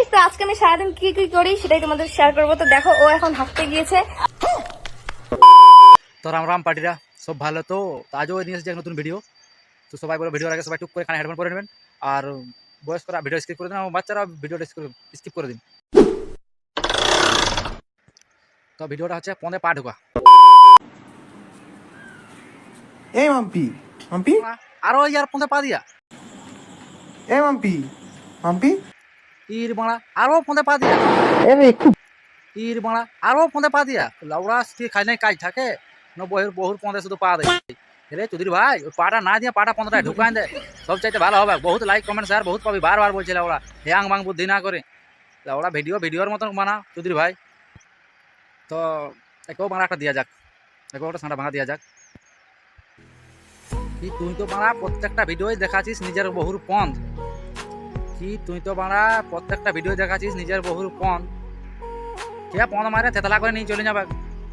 Guys, তো আজকে আমি সারাদিন কি কি করি সেটাই তোমাদের শেয়ার করবো। তো দেখো, ও এখন হাঁটতে গিয়েছে। তো রাম রাম পার্টিরা, সব ভালো তো? আজও নিয়ে এসেছি এক নতুন ভিডিও। তো সবাই বলো, ভিডিওর আগে সবাই টুক করে কানে হেডফোন পরে নেবেন। আর বয়স্করা ভিডিও স্কিপ করে দিন, আর বাচ্চারা ভিডিওটা স্কিপ করে দিন। তো ভিডিওটা হচ্ছে পন্দে পা ঢোকা। Ei, Mampi! Mampi? আরো ইয়ার পন্দে পা দিয়া Ei, Mampi! Mampi? ইর বাড়া, আরো পন্দে পা দিয়া ইর বাড়া, আরো পন্দে পা দিয়া লাউড়া স্থির খাই নাই কাজ থাকে না, বহুর পন্দে শুধু পা দেয় রে চৌধুরী ভাই। ওই পাটা না দিয়ে পাটা পন্দটায় ঢুকাই দেয়, সব চাইতে ভালো হবে। বহুত লাইক কমেন্ট শেয়ার বহুত পাবি, বারবার বলছিল ওরা হ্যাং বাং বুদ্ধি না করে ওরা ভিডিওর মতন বানা চৌধুরী ভাই। তো একেও বাংলা একটা দিয়া যাক, একেও একটা সাঁটা ভাঙা দিয়া যাক। কি তুই তো বাংলা প্রত্যেকটা ভিডিওই দেখাচ্ছিস নিজের বহুর পন্থ। কি তুই তো বাংলা প্রত্যেকটা ভিডিও দেখাচ্ছিস নিজের বহুর পন্থ। কে পন্থ মারে থেতলা করে নিয়ে চলে যাবে,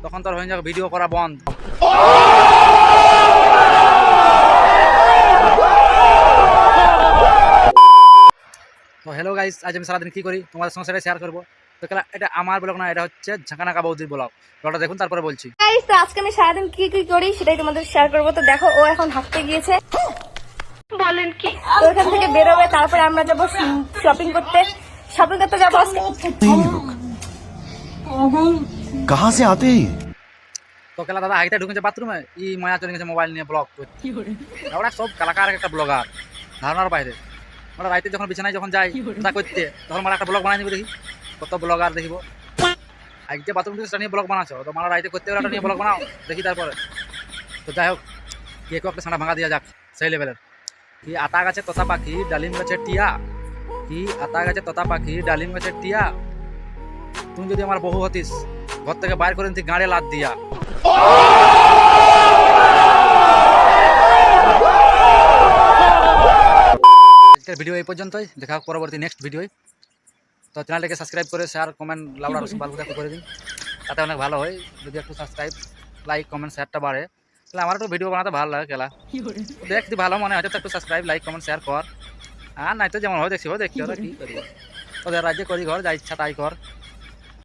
তখন তোর হয়ে যাবে ভিডিও করা বন্ধ। তো হ্যালো গাইস, আজ আমি সারাদিন কি করি তোমাদের সঙ্গে সেটা শেয়ার করবো। তো এটা আমার ব্লগ না, এটা হচ্ছে ঝাঁকানাকা বৌদির ব্লগ। ব্লগটা দেখুন তারপরে বলছি। গাইস, তো আজকে আমি সারাদিন কি কি করি সেটাই তোমাদের শেয়ার করবো। তো দেখো, ও এখন হাঁটতে গিয়েছে। বলেন কি? তো ওখান থেকে বেরোবে, তারপরে আমরা যাবো শপিং করতে। শপিং করতে যাবো আজকে। कहाँ से आते हैं? তো কেলা দাদা হাইতে ঢুকেছে বাথরুমে, ই মায়া চলে গেছে মোবাইল নিয়ে ব্লগ করতে। ওরা সব কালাকার একটা ব্লগার, ধারণার বাইরে। ওরা রাইতে যখন বিছানায় যখন যাই তা করতে, তখন মারা একটা ব্লগ বানাই দিবে, দেখি কত ব্লগার দেখিব। আজকে বাথরুম থেকে নিয়ে ব্লগ বানাচ্ছ, তো মারা রাইতে করতে গেলে নিয়ে ব্লগ বানাও দেখি তারপরে। তো যাই হোক, কেউ একটা সাঁড়া ভাঙা দিয়া যাক সেই লেভেলের। কি আতা গাছে তোতা পাখি, ডালিম গাছে টিয়া। কি আতা গাছে তোতা পাখি, ডালিম গাছে টিয়া। তুমি যদি আমার বহু হতিস, ঘর থেকে বাইর করে নিতি গাঁড়ে লাদ দিয়া। আজকের ভিডিও এই পর্যন্তই, দেখা হোক পরবর্তী নেক্সট ভিডিও। তো চ্যানেলটাকে সাবস্ক্রাইব করে শেয়ার কমেন্ট লাউডা রসুন বালগুলো একটু করে দিন, তাতে অনেক ভালো হয়। যদি একটু সাবস্ক্রাইব লাইক কমেন্ট শেয়ারটা বাড়ে, তাহলে আমার একটু ভিডিও বানাতে ভালো লাগে। খেলা দেখ যদি ভালো মনে হয় তো একটু সাবস্ক্রাইব লাইক কমেন্ট শেয়ার কর। আর নাই তো যেমন হয় দেখছি দেখতে হবে, কী করবো। ওদের রাজ্যে করি ঘর, যা ইচ্ছা তাই কর।